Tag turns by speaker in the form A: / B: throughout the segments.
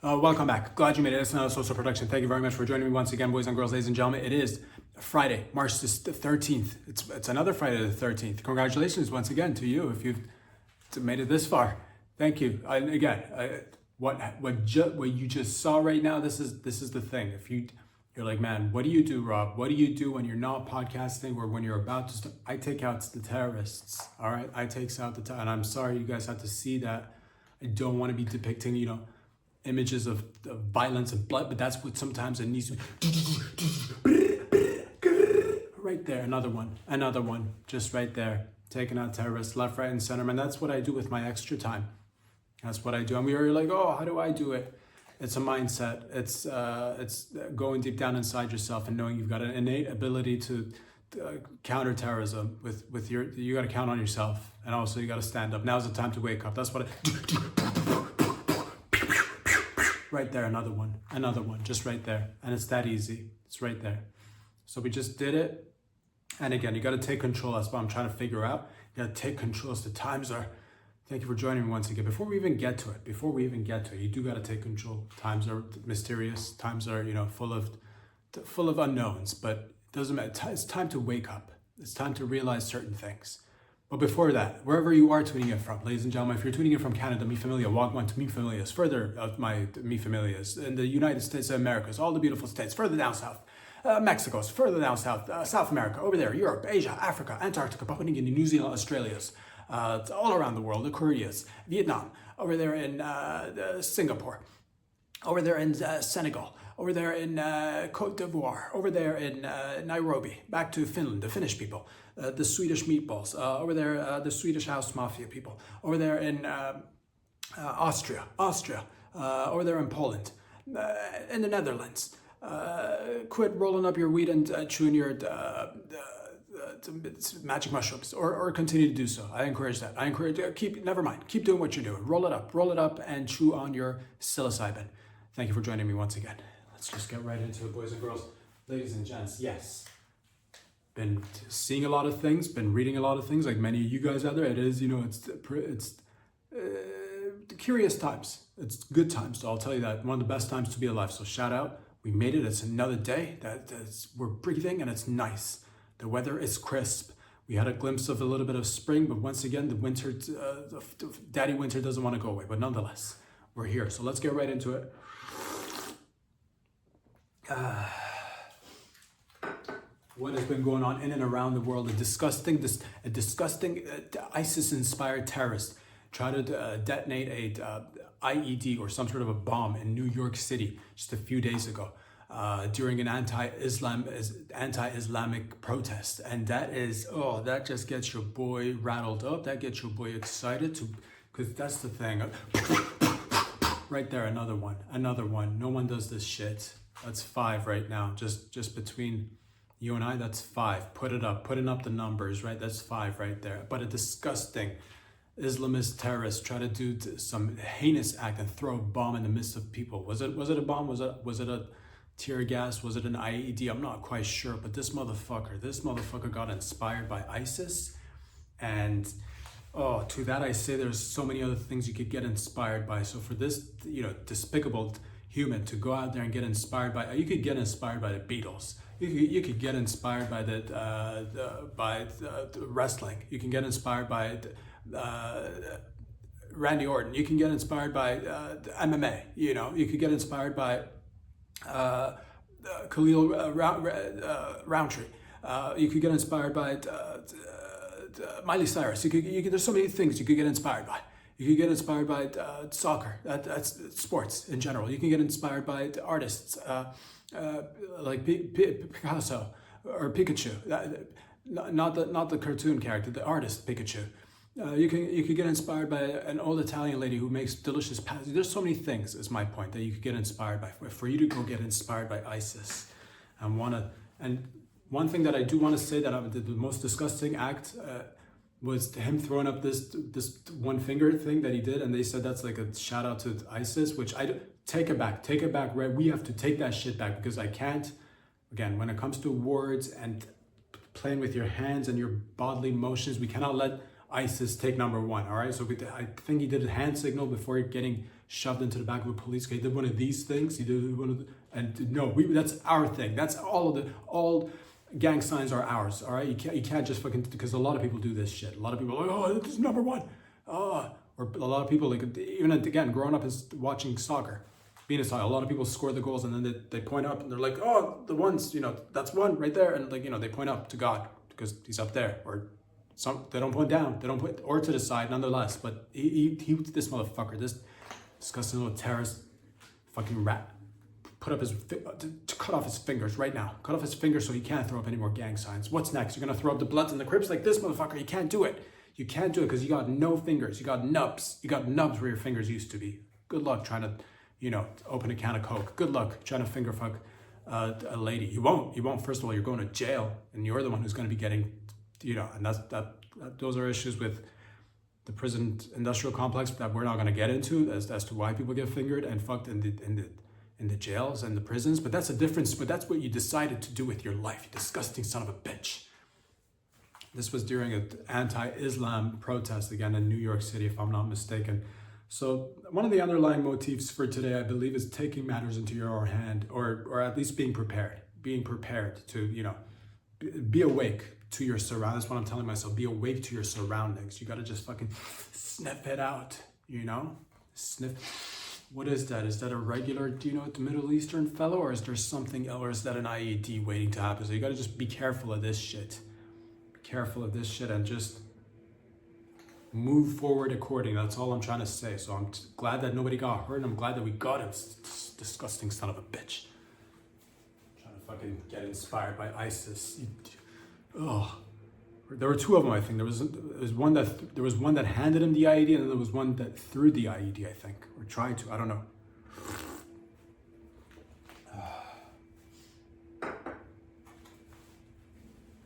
A: Welcome back. Glad you made it. It's another social production. Thank you very much for joining me once again, boys and girls, ladies and gentlemen. It is Friday, March the 13th. It's another Friday the 13th. Congratulations once again to you if you've made it this far. Thank you. What you just saw right now, this is the thing. If you're like, man, what do you do, Rob? What do you do when you're not podcasting or when you're about to start? I take out the terrorists. All right, I take out the and I'm sorry you guys have to see that. I don't want to be depicting, images of violence and blood, but that's what sometimes it needs to right there. Another one, just right there, taking out terrorists left, right, and center. Man, that's what I do with my extra time. That's what I do. And we are like, oh, how do I do it? It's a mindset. It's going deep down inside yourself and knowing you've got an innate ability to counter terrorism with you got to count on yourself, and also you got to stand up. Now's the time to wake up. That's what right there, another one, just right there. And it's that easy. It's right there. So we just did it. And again, you got to take control. That's what I'm trying to figure out. You got to take control as the times are. Thank you for joining me once again. Before we even get to it, you do got to take control. Times are mysterious. Times are, full of unknowns, but it doesn't matter. It's time to wake up. It's time to realize certain things. But before that, wherever you are tuning in from, ladies and gentlemen, if you're tuning in from Canada, mi familia, wagwan to mi familias, further of my mi familias, in the United States of America, all the beautiful states, further down south, Mexico's, further down south, South America, over there, Europe, Asia, Africa, Antarctica, Papua New Guinea, New Zealand, Australia's, all around the world, the Koreas, Vietnam, over there in Singapore, over there in Senegal, over there in Cote d'Ivoire, over there in Nairobi, back to Finland, the Finnish people, the Swedish meatballs, over there, the Swedish house mafia people, over there in Austria, over there in Poland, in the Netherlands. Quit rolling up your weed and chewing your magic mushrooms, or continue to do so. I encourage that. Keep doing what you're doing. Roll it up and chew on your psilocybin. Thank you for joining me once again. Let's just get right into it, boys and girls, ladies and gents. Yes, been seeing a lot of things, been reading a lot of things, like many of you guys out there. It is, it's curious times. It's good times. So I'll tell you that, one of the best times to be alive. So shout out, we made it. It's another day we're breathing, and it's nice. The weather is crisp. We had a glimpse of a little bit of spring, but once again, the winter, daddy winter doesn't want to go away. But nonetheless, we're here. So let's get right into it. What has been going on in and around the world? A disgusting ISIS-inspired terrorist tried to detonate a IED or some sort of a bomb in New York City just a few days ago during an anti-Islamic protest, and that just gets your boy rattled up. That gets your boy excited because that's the thing. Right there, another one. No one does this shit. That's 5 right now. Just between you and I, that's 5. Putting up the numbers, right? That's 5 right there. But a disgusting Islamist terrorist tried to do some heinous act and throw a bomb in the midst of people. Was it a bomb? Was it a tear gas? Was it an IED? I'm not quite sure. But this motherfucker got inspired by ISIS, and to that I say there's so many other things you could get inspired by. So for this, despicable human to go out there and get inspired by, you could get inspired by the Beatles. You could get inspired by the wrestling. You can get inspired by Randy Orton. You can get inspired by MMA. You could get inspired by Khalil Roundtree. You could get inspired by Miley Cyrus. There's so many things you could get inspired by. You could get inspired by soccer. That's sports in general. You can get inspired by artists like Picasso or Pikachu. Not the cartoon character, the artist Pikachu. You could get inspired by an old Italian lady who makes delicious pastas. There's so many things, is my point, that you could get inspired by. For you to go get inspired by ISIS, and one thing that I do want to say that the most disgusting act was him throwing up this one finger thing that he did, and they said that's like a shout out to ISIS, which I take it back. Right? We have to take that shit back, because I can't Again, when it comes to words and playing with your hands and your bodily motions, we cannot let ISIS take number one, all right? So I think he did a hand signal before getting shoved into the back of a police car. He did one of these things. He did one of the, and no, that's our thing. That's all gang signs are ours, all right? You can't just fucking, because a lot of people do this shit. A lot of people are like, oh, this is number one. Or a lot of people, like, even again, growing up is watching soccer. Being a soccer, a lot of people score the goals and then they point up and they're like, oh, the ones, that's one right there. And like, they point up to God because he's up there, or they don't point down, they don't point, or to the side nonetheless. But he this motherfucker, this disgusting little terrorist fucking rat, put up to cut off his fingers right now. Cut off his fingers so he can't throw up any more gang signs. What's next? You're gonna throw up the Bloods and the Crips like this motherfucker? You can't do it. You can't do it because you got no fingers. You got nubs. You got nubs where your fingers used to be. Good luck trying to, open a can of Coke. Good luck trying to finger fuck a lady. You won't. First of all, you're going to jail, and you're the one who's going to be getting, and those are issues with the prison industrial complex that we're not going to get into as to why people get fingered and fucked in the jails and the prisons. But that's a difference. But that's what you decided to do with your life. You disgusting son of a bitch. This was during an anti-Islam protest again in New York City, if I'm not mistaken. So one of the underlying motifs for today, I believe, is taking matters into your own hand, or at least being prepared to, be awake to your surroundings. That's what I'm telling myself. Be awake to your surroundings. You got to just fucking sniff it out, Sniff. What is that? Is that a regular, the Middle Eastern fellow, or is there something else, or is that an IED waiting to happen? So you got to just be careful of this shit. And just move forward accordingly. That's all I'm trying to say. So I'm glad that nobody got hurt, and I'm glad that we got him. This disgusting son of a bitch. I'm trying to fucking get inspired by ISIS. There were two of them, I think. There was one that handed him the IED, and then there was one that threw the IED, I think, or tried to. I don't know.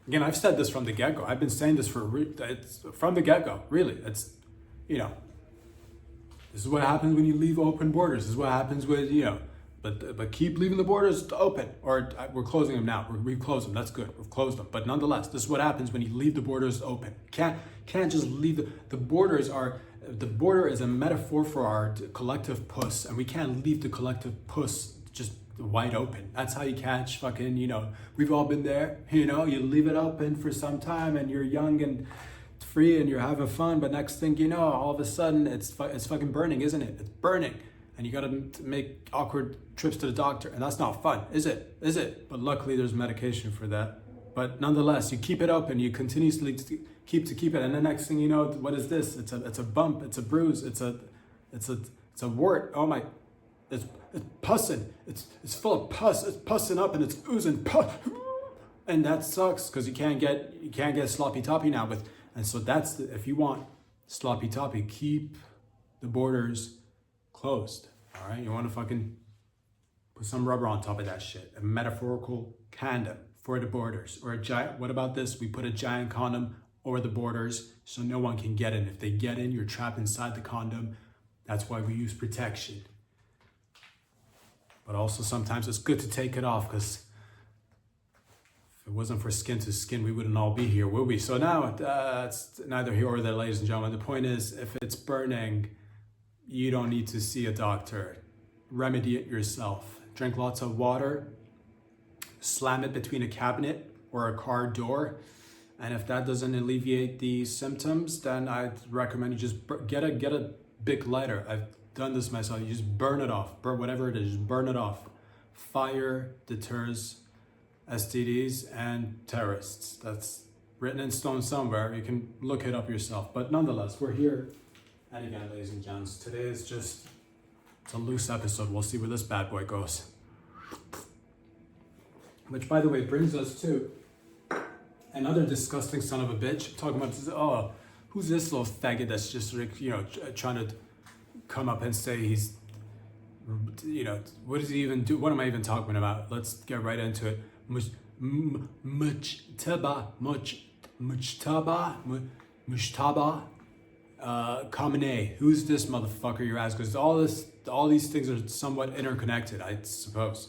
A: Again, I've said this from the get-go. I've been saying this from the get-go. Really, it's, this is what happens when you leave open borders. This is what happens with, but keep leaving the borders open. Or we're closing them now. We've closed them. That's good. We've closed them. But nonetheless, this is what happens when you leave the borders open. Can't just leave the borders are. The border is a metaphor for our collective puss, and we can't leave the collective puss just wide open. That's how you catch fucking, we've all been there, you leave it open for some time and you're young and free and you're having fun, but next thing you know, all of a sudden it's fucking burning, isn't it? It's burning, and you gotta make awkward trips to the doctor, and that's not fun, is it? But luckily there's medication for that. But nonetheless, you keep it open, you continuously keep it, and the next thing you know, what is this? It's a bump, it's a bruise, it's a wart. Oh my, it's pussing. It's full of pus. It's pussing up and it's oozing pus, and that sucks because you can't get sloppy toppy now. And so that's if you want sloppy toppy, keep the borders closed. All right, you want to fucking put some rubber on top of that shit. A metaphorical condom for the borders, or a giant. What about this? We put a giant condom over the borders so no one can get in. If they get in, you're trapped inside the condom. That's why we use protection. But also sometimes it's good to take it off, because if it wasn't for skin to skin, we wouldn't all be here, would we? So now it's neither here or there, ladies and gentlemen. The point is, if it's burning, you don't need to see a doctor. Remedy it yourself. Drink lots of water. Slam it between a cabinet or a car door. And if that doesn't alleviate the symptoms, then I'd recommend you just get a big lighter. I've done this myself. You just burn it off. Burn whatever it is, just burn it off. Fire deters STDs and terrorists. That's written in stone somewhere. You can look it up yourself. But nonetheless, we're here. And again, ladies and gents, today is just, it's a loose episode. We'll see where this bad boy goes. Which, by the way, brings us to another disgusting son of a bitch. Talking about this, who's this little faggot that's just, trying to come up and say he's, what does he even do? What am I even talking about? Let's get right into it. Mujtaba Khamenei. Who's this motherfucker, you're asking? Because all these things are somewhat interconnected, I suppose.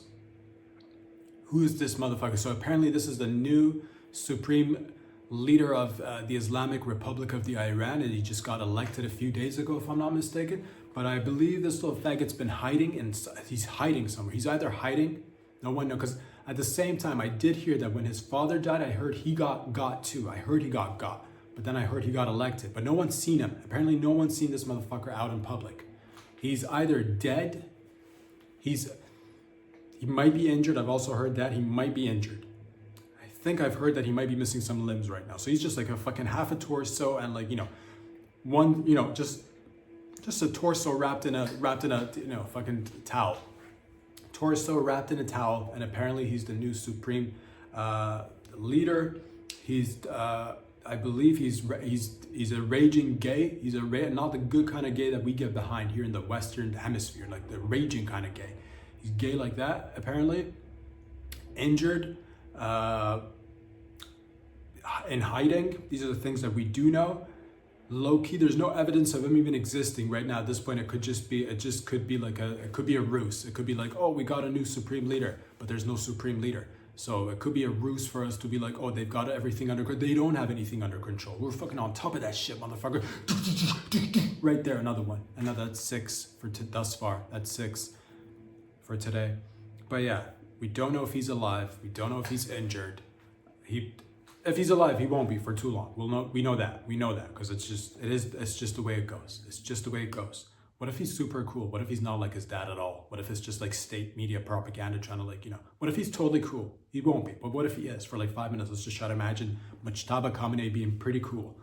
A: who is this motherfucker? So apparently this is the new supreme leader of the Islamic Republic of the Iran, and he just got elected a few days ago, if I'm not mistaken. But I believe this little faggot's been hiding, and he's hiding somewhere. He's either hiding, no one knows, because at the same time, I did hear that when his father died, I heard he got too. I heard he got, but then I heard he got elected. But no one's seen him. Apparently no one's seen this motherfucker out in public. He's either dead, he might be injured. I've also heard that he might be injured. I think I've heard that he might be missing some limbs right now. So he's just like a fucking half a torso and like, one, just a torso wrapped in a fucking towel. Torso wrapped in a towel, and apparently he's the new supreme leader. He's I believe he's a raging gay. He's not the good kind of gay that we get behind here in the Western Hemisphere, like the raging kind of gay. He's gay like that, apparently. Injured, in hiding. These are the things that we do know. Low key, there's no evidence of him even existing right now. At this point, it could be a ruse. It could be like, oh, we got a new supreme leader, but there's no supreme leader. So it could be a ruse for us to be like, oh, they've got everything under control. They don't have anything under control. We're fucking on top of that shit, motherfucker. Right there, another one. That's 6 for thus far. That's 6 for today. But yeah, we don't know if he's alive. We don't know if he's injured. If he's alive, he won't be for too long. We know that because it's just the way it goes. It's just the way it goes. What if he's super cool? What if he's not like his dad at all? What if it's just like state media propaganda trying to what if he's totally cool? He won't be, but what if he is for like 5 minutes? Let's just try to imagine Mujtaba Khamenei being pretty cool.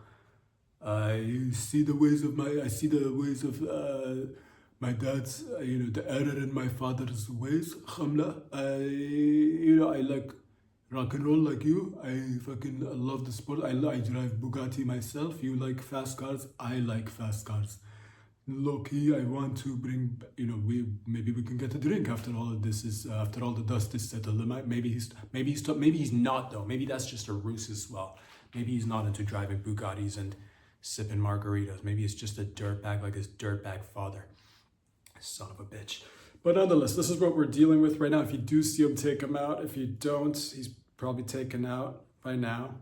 A: I see the ways of my dad's, the error in my father's ways. Khamla, I like rock and roll like you. I fucking love the sport. I drive Bugatti myself. You like fast cars. I like fast cars. Low key, I want to bring, maybe we can get a drink after all of this after all the dust is settled. Maybe he's not though. Maybe that's just a ruse as well. Maybe he's not into driving Bugattis and sipping margaritas. Maybe it's just a dirtbag like his dirtbag father. Son of a bitch. But nonetheless, this is what we're dealing with right now. If you do see him, take him out. If you don't, he's probably taken out by now.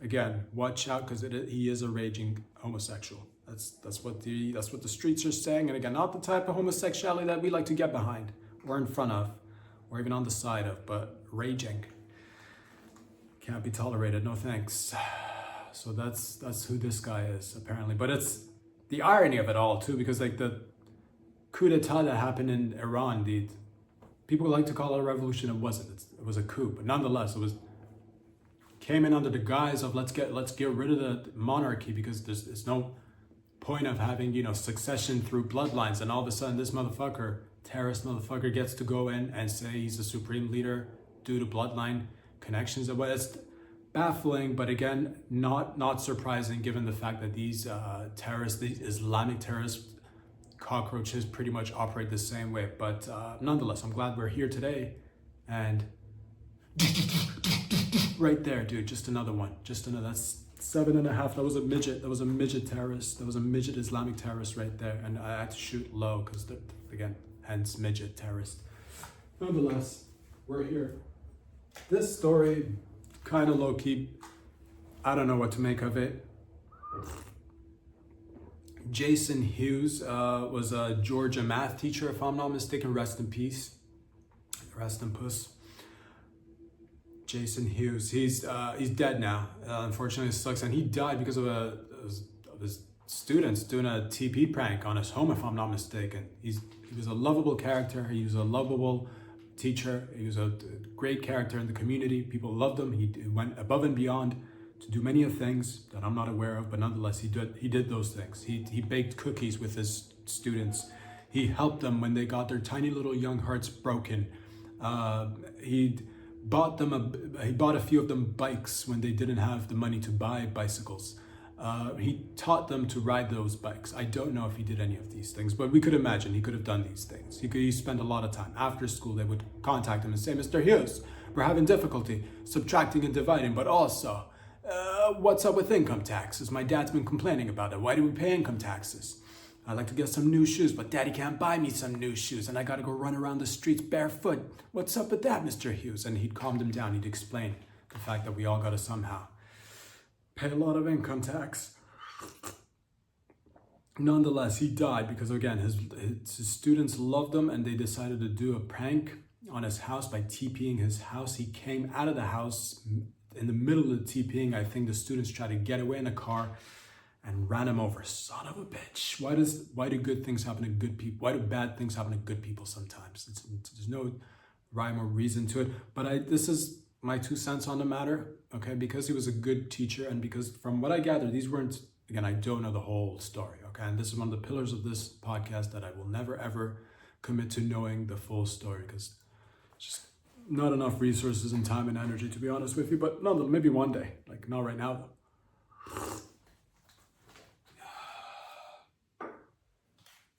A: Again, watch out because he is a raging homosexual. That's what the streets are saying. And again, not the type of homosexuality that we like to get behind or in front of or even on the side of, but raging. Can't be tolerated. No thanks. So that's who this guy is apparently. But it's the irony of it all too, because like the coup d'etat that happened in Iran, people like to call it a revolution. It wasn't. It was a coup, but nonetheless, came in under the guise of let's get rid of the monarchy because there's no point of having succession through bloodlines, and all of a sudden this terrorist motherfucker gets to go in and say he's the supreme leader due to bloodline connections. It's baffling, but again, not surprising given the fact that these Islamic terrorist cockroaches pretty much operate the same way. But nonetheless, I'm glad we're here today. And right there, dude, just another one. That's 7.5. That was a midget terrorist. That was a midget Islamic terrorist right there. And I had to shoot low because, again, hence midget terrorist. Nonetheless, we're here. This story, kind of low key. I don't know what to make of it. Jason Hughes was a Georgia math teacher, if I'm not mistaken. Rest in peace. Rest in puss. Jason Hughes. He's dead now. Unfortunately, it sucks. And he died because of his students doing a TP prank on his home, if I'm not mistaken. He was a lovable character. He was a lovable teacher. He was a great character in the community. People loved him. He went above and beyond to do many of things that I'm not aware of, but nonetheless, he did those things. He baked cookies with his students. He helped them when they got their tiny little young hearts broken. He bought a few of them bikes when they didn't have the money to buy bicycles. He taught them to ride those bikes. I don't know if he did any of these things, but we could imagine he could have done these things. He spent a lot of time. After school, they would contact him and say, Mr. Hughes, we're having difficulty subtracting and dividing, but also, what's up with income taxes? My dad's been complaining about it. Why do we pay income taxes? I'd like to get some new shoes, but Daddy can't buy me some new shoes, and I gotta go run around the streets barefoot. What's up with that, Mr. Hughes? And he'd calm them down. He'd explain the fact that we all gotta somehow pay a lot of income tax. Nonetheless, he died because, again, his students loved him, and they decided to do a prank on his house by TPing his house. He came out of the house in the middle of the TPing. I think the students tried to get away in a car and ran him over. Son of a bitch. Why do good things happen to good people? Why do bad things happen to good people sometimes? There's no rhyme or reason to it. But this is my 2 cents on the matter, okay? Because he was a good teacher, and because from what I gather, these weren't, again, I don't know the whole story, okay? And this is one of the pillars of this podcast, that I will never, ever commit to knowing the full story, because just not enough resources and time and energy, to be honest with you. But no, maybe one day, like not right now though.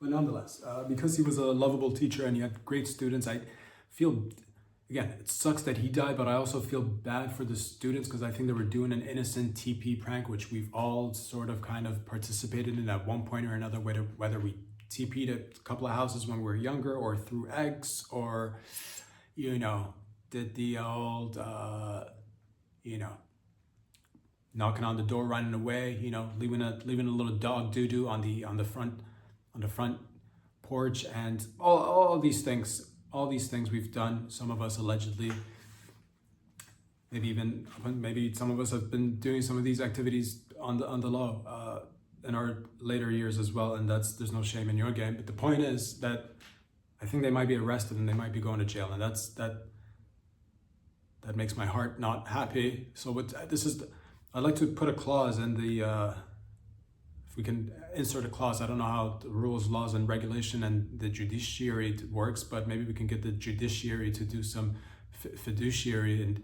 A: But nonetheless, because he was a lovable teacher and he had great students, I feel, again, it sucks that he died, but I also feel bad for the students, because I think they were doing an innocent TP prank, which we've all sort of kind of participated in at one point or another, whether we TP'd a couple of houses when we were younger, or threw eggs, or, you know, did the old, you know, knocking on the door, running away, you know, leaving a little dog doo-doo on the front porch, and all these things we've done. Some of us allegedly, maybe some of us have been doing some of these activities on the low in our later years as well, and there's no shame in your game. But the point is that I think they might be arrested and they might be going to jail, and that makes my heart not happy. So I'd like to put a clause in the if we can insert a clause. I don't know how the rules, laws, and regulation and the judiciary works, but maybe we can get the judiciary to do some fiduciary. And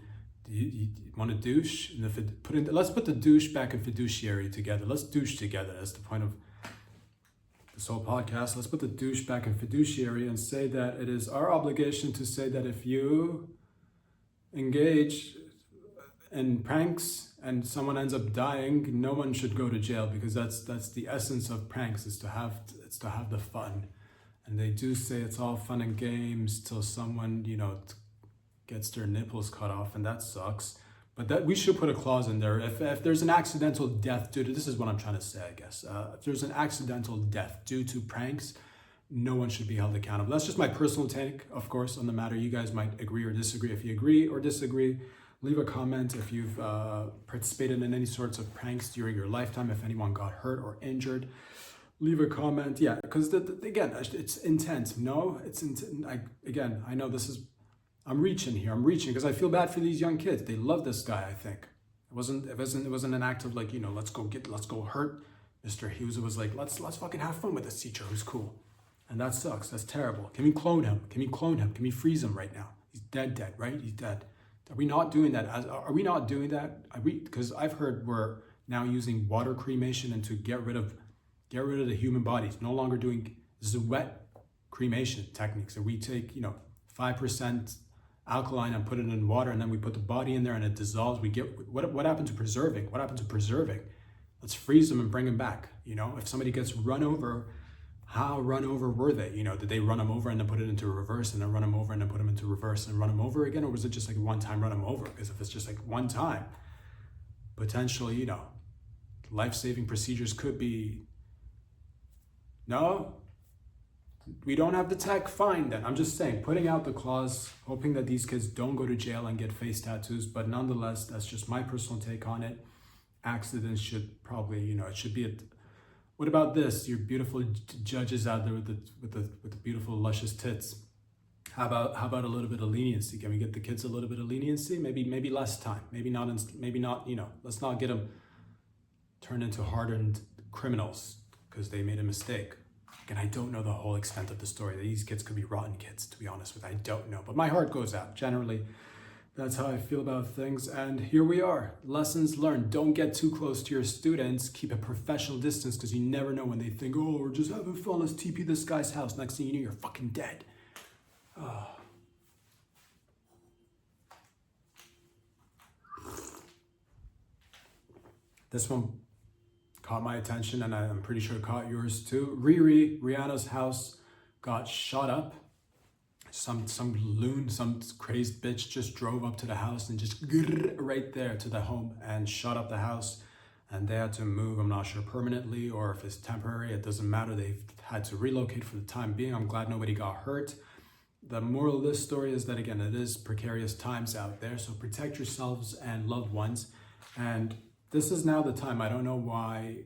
A: you want to douche? Let's put the douche back in fiduciary together. Let's douche together. That's the point of this whole podcast. Let's put the douche back in fiduciary and say that it is our obligation to say that if you engage in pranks and someone ends up dying, no one should go to jail, because that's the essence of pranks, is to have the fun. And they do say it's all fun and games till someone, you know, gets their nipples cut off, and that sucks. But that we should put a clause in there. If there's an accidental death due to, this is what I'm trying to say, I guess. If there's an accidental death due to pranks, no one should be held accountable. That's just my personal take, of course, on the matter. You guys might agree or disagree. If you agree or disagree, leave a comment if you've participated in any sorts of pranks during your lifetime, if anyone got hurt or injured. Leave a comment, yeah, because again, it's intense. No, again, I know I'm reaching because I feel bad for these young kids. They love this guy, I think. It wasn't an act of like, you know, let's go hurt Mr. Hughes. It was like, let's fucking have fun with this teacher who's cool. And that sucks. That's terrible. Can we clone him? Can we freeze him right now? He's dead, right? He's dead. Are we not doing that? Are we not doing that? Because I've heard we're now using water cremation and to get rid of the human body. It's no longer doing, this is wet cremation techniques. So we take, you know, 5% alkaline and put it in water, and then we put the body in there and it dissolves. We get, what happened to preserving? What happened to preserving? Let's freeze them and bring them back. You know, if somebody gets run over, how run over were they? You know, did they run them over and then put it into reverse, and then run them over and then put them into reverse and run them over again? Or was it just like one time run them over? Because if it's just like one time, potentially, you know, life-saving procedures could be, no, we don't have the tech, fine then. I'm just saying, putting out the clause, hoping that these kids don't go to jail and get face tattoos, but nonetheless, that's just my personal take on it. Accidents should probably, you know, it should be what about this? Your beautiful judges out there with the beautiful luscious tits. How about a little bit of leniency? Can we get the kids a little bit of leniency? Maybe less time. Maybe not. You know, let's not get them turned into hardened criminals because they made a mistake. And I don't know the whole extent of the story. These kids could be rotten kids, to be honest with you. I don't know, but my heart goes out. Generally, that's how I feel about things. And here we are. Lessons learned. Don't get too close to your students. Keep a professional distance, because you never know when they think, oh, we're just having fun. Let's TP this guy's house. Next thing you know, you're fucking dead. Oh. This one caught my attention, and I'm pretty sure it caught yours too. Rihanna's house got shot up. Some loon, some crazed bitch just drove up to the house and just right there to the home and shot up the house. And they had to move, I'm not sure permanently or if it's temporary, it doesn't matter. They've had to relocate for the time being. I'm glad nobody got hurt. The moral of this story is that, again, it is precarious times out there. So protect yourselves and loved ones. And this is now the time. I don't know why,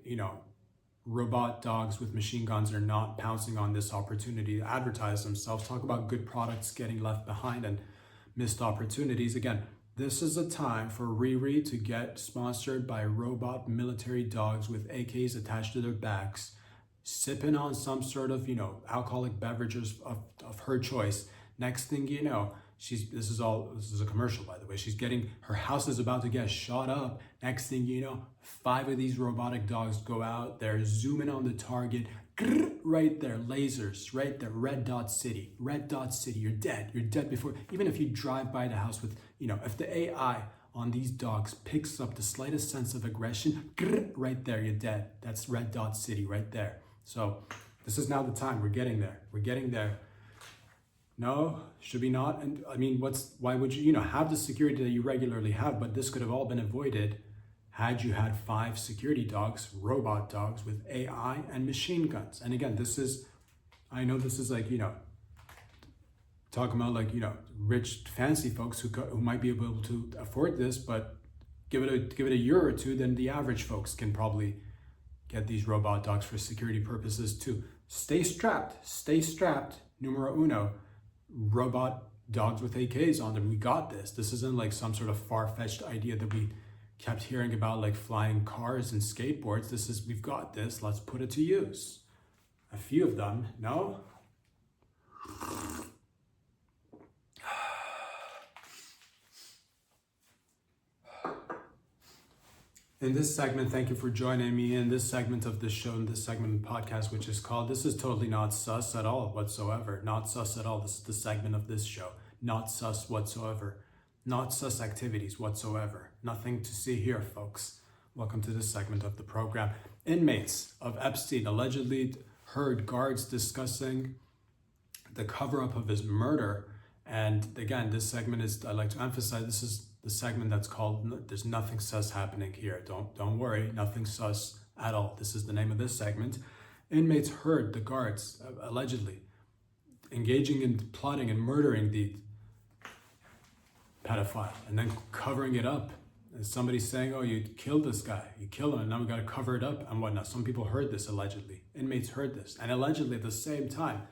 A: robot dogs with machine guns are not pouncing on this opportunity to advertise themselves, talk about good products getting left behind and missed opportunities. Again, this is a time for Riri to get sponsored by robot military dogs with AKs attached to their backs, sipping on some sort of, alcoholic beverages of her choice. Next thing you know, this is a commercial, by the way. Her house is about to get shot up. Next thing you know, 5 of these robotic dogs go out. They're zooming on the target. Right there, lasers, right there, red dot city, you're dead. You're dead before, even if you drive by the house with, if the AI on these dogs picks up the slightest sense of aggression, right there, you're dead. That's red dot city right there. So this is now the time. We're getting there. No, should we not? And I mean, why would you, have the security that you regularly have, but this could have all been avoided had you had 5 security dogs, robot dogs with AI and machine guns. And again, I know this is like, talking about like, rich fancy folks who might be able to afford this, but give it a year or two, then the average folks can probably get these robot dogs for security purposes too. Stay strapped, numero uno. Robot dogs with AKs on them. We got this. This isn't like some sort of far-fetched idea that we kept hearing about, like flying cars and skateboards. We've got this. Let's put it to use. A few of them, no? In this segment, thank you for joining me in this segment of this show, in this segment of the podcast, which is called, this is totally not sus at all whatsoever. Not sus at all. This is the segment of this show. Not sus whatsoever. Not sus activities whatsoever. Nothing to see here, folks. Welcome to this segment of the program. Inmates of Epstein allegedly heard guards discussing the cover-up of his murder. And again, this segment is, I like to emphasize, this is the segment that's called There's Nothing Sus Happening Here. Don't worry, nothing sus at all. This is the name of this segment. Inmates heard the guards allegedly engaging in plotting and murdering the pedophile and then covering it up. And somebody saying, oh, you killed this guy, you killed him, and now we got to cover it up and whatnot. Some people heard this allegedly. Inmates heard this. And allegedly at the same time,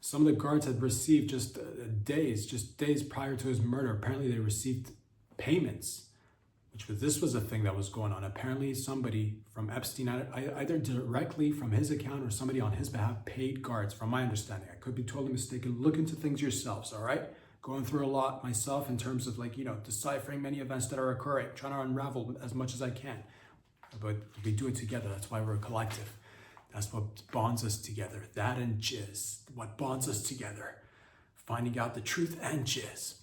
A: some of the guards had received just days prior to his murder. Apparently they received payments, this was a thing that was going on. Apparently somebody from Epstein, either directly from his account or somebody on his behalf, paid guards, from my understanding. I could be totally mistaken. Look into things yourselves, all right? Going through a lot myself in terms of deciphering many events that are occurring, trying to unravel as much as I can. But we do it together. That's why we're a collective. That's what bonds us together. That and jizz, what bonds us together. Finding out the truth and jizz.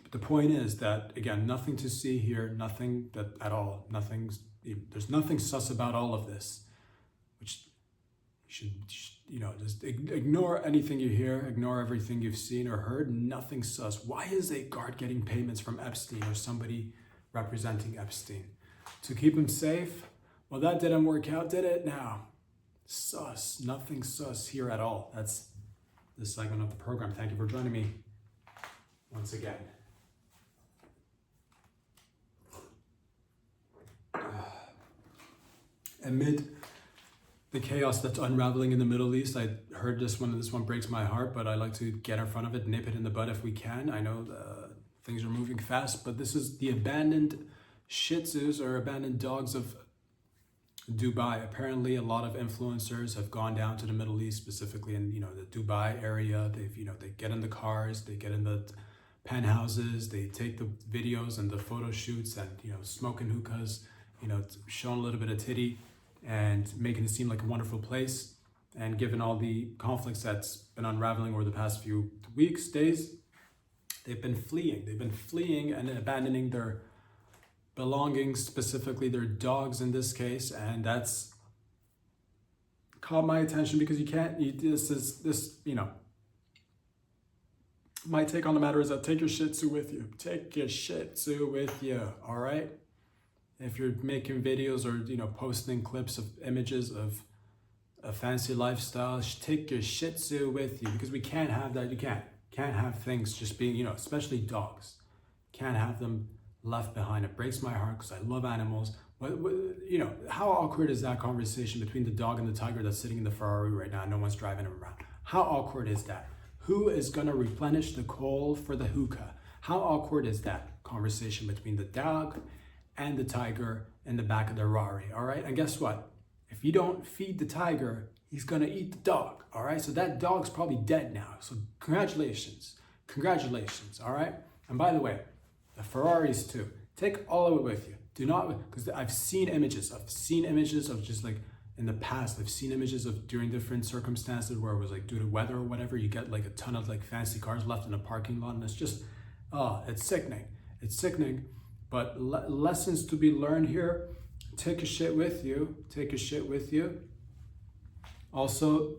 A: But the point is that, again, nothing to see here, nothing that at all, there's nothing sus about all of this, which you should, just ignore anything you hear, ignore everything you've seen or heard, nothing sus. Why is a guard getting payments from Epstein or somebody representing Epstein? To keep him safe? Well, that didn't work out, did it? Now, sus, nothing sus here at all. That's this segment of the program. Thank you for joining me once again. Amid the chaos that's unraveling in the Middle East, I heard this one breaks my heart, but I like to get in front of it, nip it in the bud if we can. I know things are moving fast, but this is the abandoned Shih Tzus or abandoned dogs of Dubai. Apparently, a lot of influencers have gone down to the Middle East, specifically in the Dubai area. They get in the cars, they get in the penthouses, they take the videos and the photo shoots, and smoking hookahs, showing a little bit of titty, and making it seem like a wonderful place. And given all the conflicts that's been unraveling over the past few weeks, days, they've been fleeing and abandoning their belongings, specifically their dogs in this case, and that's caught my attention because my take on the matter is that take your Shih Tzu with you. Take your Shih Tzu with you, all right? If you're making videos or, posting clips of images of a fancy lifestyle, take your Shih Tzu with you, because we can't have that. You can't have things just being, especially dogs. Can't have them left behind. It breaks my heart because I love animals. How awkward is that conversation between the dog and the tiger that's sitting in the Ferrari right now and no one's driving him around? How awkward is that? Who is gonna replenish the coal for the hookah? How awkward is that conversation between the dog and the tiger in the back of the Ferrari, all right? And guess what? If you don't feed the tiger, he's gonna eat the dog, all right? So that dog's probably dead now. So congratulations, all right? And by the way, the Ferraris too, take all of it with you. Do not, because I've seen images of just like, in the past, I've seen images of during different circumstances where it was like due to weather or whatever, you get like a ton of like fancy cars left in a parking lot, and it's just, it's sickening. It's sickening, but lessons to be learned here. Take your shit with you. Take your shit with you. Also,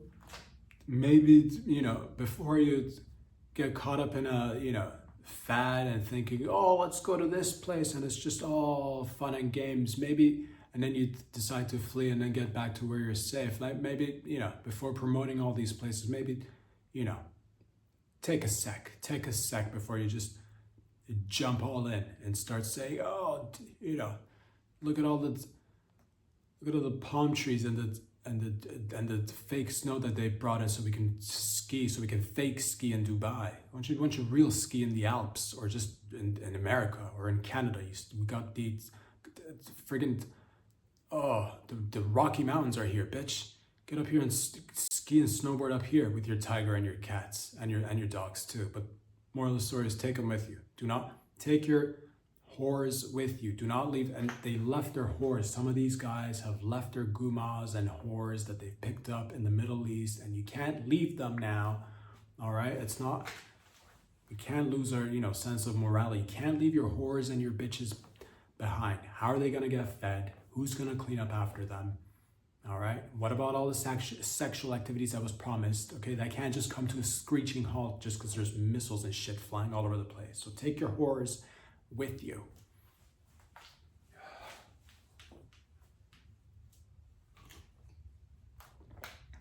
A: maybe, before you get caught up in a, fad and thinking, oh, let's go to this place and it's just all fun and games, maybe, and then you decide to flee and then get back to where you're safe. Like maybe, before promoting all these places, maybe, take a sec before you just jump all in and start saying, oh, look at all the palm trees and the fake snow that they brought us so we can ski, so we can fake ski in Dubai. Why don't you real ski in the Alps or just in America or in Canada? We got the friggin', the Rocky Mountains are here, bitch. Get up here and ski and snowboard up here with your tiger and your cats and your dogs too. But moral of the story is take them with you. Do not take your whores with you. Do not leave. And they left their whores. Some of these guys have left their gumas and whores that they've picked up in the Middle East, and you can't leave them now. All right, we can't lose our sense of morality. You can't leave your whores and your bitches behind. How are they gonna get fed? Who's gonna clean up after them? All right, what about all the sexual activities that was promised? Okay, that can't just come to a screeching halt just because there's missiles and shit flying all over the place. So take your whores with you.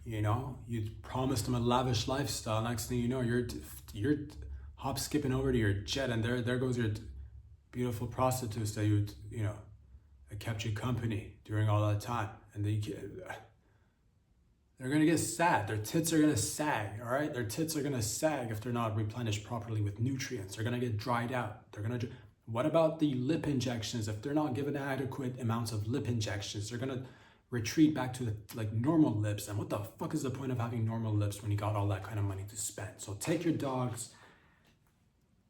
A: You promised them a lavish lifestyle. Next thing you know, you're hop skipping over to your jet, and there goes your beautiful prostitutes that that kept you company during all that time, and they're gonna get sad. Their tits are gonna sag. All right, their tits are gonna sag if they're not replenished properly with nutrients. They're gonna get dried out. What about the lip injections? If they're not given adequate amounts of lip injections, they're gonna retreat back to like normal lips. And what the fuck is the point of having normal lips when you got all that kind of money to spend? So take your dogs,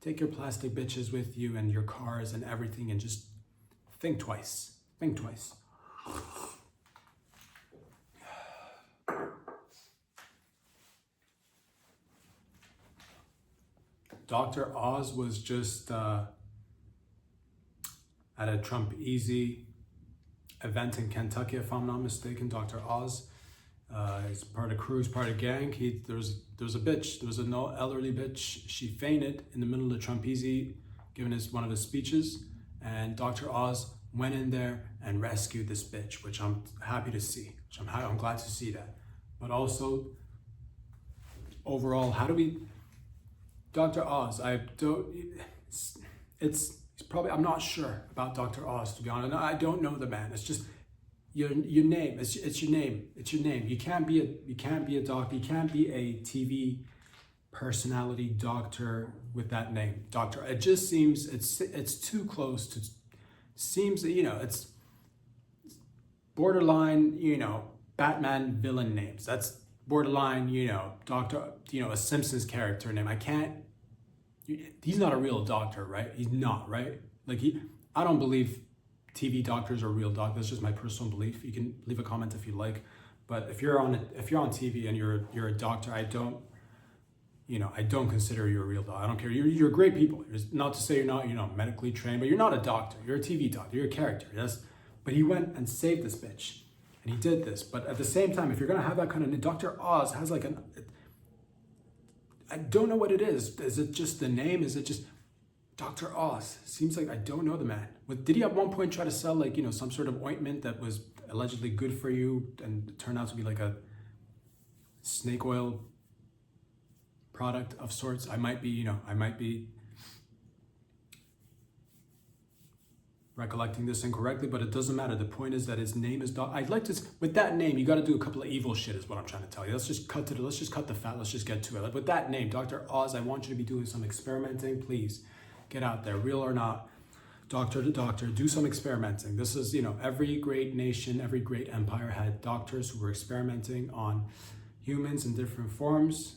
A: take your plastic bitches with you and your cars and everything, and just think twice. Think twice. Dr. Oz was just at a Trump Easy event in Kentucky, if I'm not mistaken. Dr. Oz is part of Crew's, part of gang. There was a bitch, there was an elderly bitch. She fainted in the middle of the Trump Easy, giving one of his speeches, and Dr. Oz went in there and rescued this bitch, which I'm happy to see. I'm glad to see that. But also, overall, Dr. Oz, I'm not sure about Dr. Oz, to be honest. No, I don't know the man. It's just your name. It's your name. It's your name. You can't be a doctor. You can't be a TV personality doctor with that name, Doctor. It just seems it's too close to. Seems that it's borderline. Batman villain names. That's borderline. Doctor. A Simpsons character name. I can't. He's not a real doctor, right? He's not, right? I don't believe TV doctors are real doctors. That's just my personal belief. You can leave a comment if you like, but if you're on TV and you're a doctor, I don't. I don't consider you a real doctor. I don't care. You're great people. It's not to say you're not, medically trained, but you're not a doctor. You're a TV doctor. You're a character. Yes. But he went and saved this bitch. And he did this. But at the same time, if you're going to have that kind of... Dr. Oz has like an... I don't know what it is. Is it just the name? Is it just... Dr. Oz? Seems like I don't know the man. Did he at one point try to sell like, some sort of ointment that was allegedly good for you and it turned out to be like a snake oil product of sorts? I might be recollecting this incorrectly, but it doesn't matter. The point is that his name is I'd like to, with that name, you got to do a couple of evil shit is what I'm trying to tell you. Let's just cut the fat. Let's just get to it. Like with that name, Dr. Oz, I want you to be doing some experimenting. Please get out there, real or not, doctor to doctor, do some experimenting. This is, every great nation, every great empire had doctors who were experimenting on humans in different forms.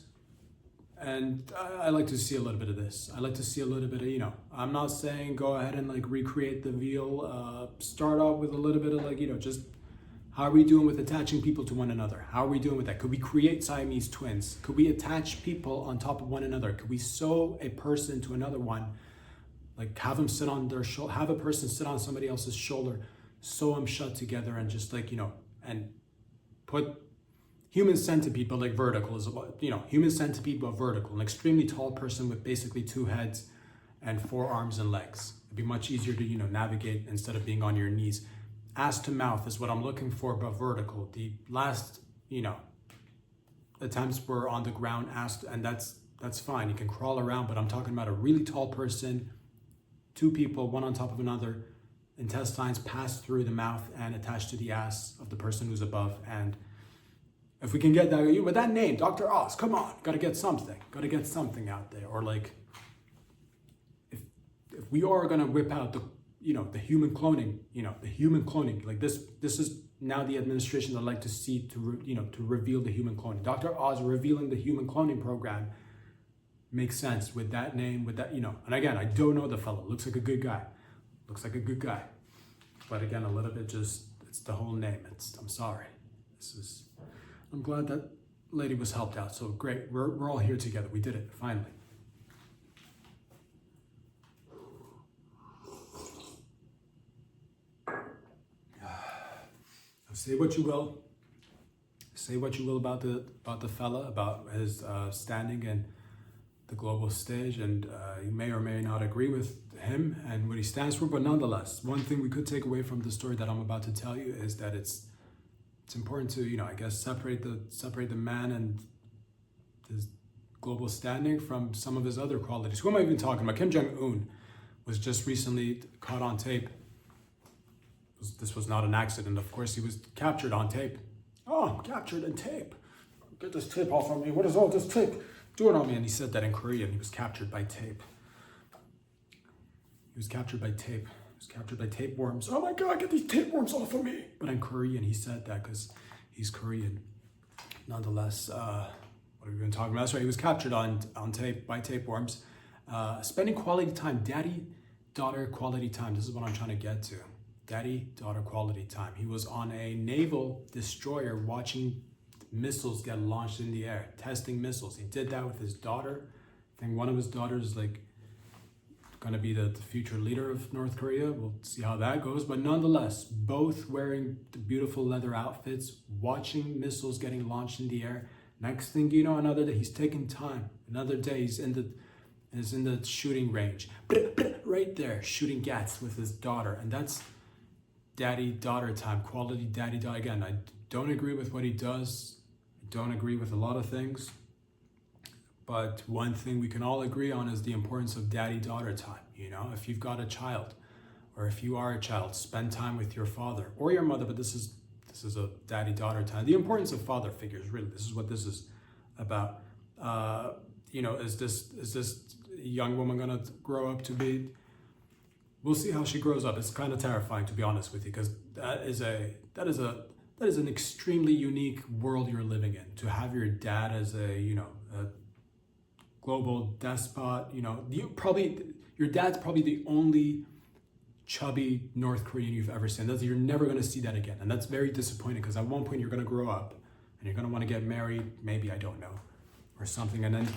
A: And I like to see a little bit of this. I like to see a little bit of, I'm not saying go ahead and like recreate the veal. Start off with a little bit of like, just how are we doing with attaching people to one another? How are we doing with that? Could we create Siamese twins? Could we attach people on top of one another? Could we sew a person to another one? Like have them sit on their shoulder, have a person sit on somebody else's shoulder, sew them shut together and just like, and put human centipede, but like vertical is about, human centipede, but vertical, an extremely tall person with basically 2 heads and 4 arms and legs. It'd be much easier to, navigate instead of being on your knees. Ass to mouth is what I'm looking for, but vertical. The last, attempts were on the ground, and that's fine. You can crawl around, but I'm talking about a really tall person, 2 people, one on top of another, intestines pass through the mouth and attached to the ass of the person who's above. And if we can get that, with that name, Dr. Oz, come on, gotta get something out there. Or like, if we are gonna whip out the human cloning, like this is now the administration I'd like to see to reveal the human cloning. Dr. Oz revealing the human cloning program makes sense with that name, with that, and again, I don't know the fellow. Looks like a good guy. But again, a little bit it's the whole name. I'm sorry. I'm glad that lady was helped out. So great. We're all here together. We did it, finally. Say what you will about the fella, about his standing in the global stage, and you may or may not agree with him and what he stands for, but nonetheless, one thing we could take away from the story that I'm about to tell you is that it's important to, I guess, separate the man and his global standing from some of his other qualities. Who am I even talking about? Kim Jong-un was just recently caught on tape. This was not an accident. Of course, he was captured on tape. Oh, I'm captured on tape. Get this tape off of me. What is all this tape doing on me? And he said that in Korean. He was captured by tape. He was captured by tapeworms. Oh my God, get these tapeworms off of me. But in Korean, he said that because he's Korean. Nonetheless, what have we been talking about? That's right, he was captured on tape by tapeworms. Spending quality time, daddy-daughter quality time. This is what I'm trying to get to. Daddy-daughter quality time. He was on a naval destroyer watching missiles get launched in the air, testing missiles. He did that with his daughter. I think one of his daughters is like going to be the future leader of North Korea. We'll see how that goes. But nonetheless, both wearing the beautiful leather outfits, watching missiles getting launched in the air. Next thing you know, another day, he's taking time. Another day, he's in the shooting range. Right there, shooting gats with his daughter. And that's daddy-daughter time, quality daddy-daughter. Again, I don't agree with what he does. I don't agree with a lot of things. But one thing we can all agree on is the importance of daddy-daughter time. If you've got a child, or if you are a child, spend time with your father or your mother. But this is a daddy-daughter time. The importance of father figures, really. This is what this is about. Is this young woman gonna grow up to be? We'll see how she grows up. It's kind of terrifying, to be honest with you, because that is an extremely unique world you're living in. To have your dad as a global despot, your dad's probably the only chubby North Korean you've ever seen. You're never going to see that again, and that's very disappointing because at one point you're going to grow up and you're going to want to get married. Maybe, I don't know, or something, and then,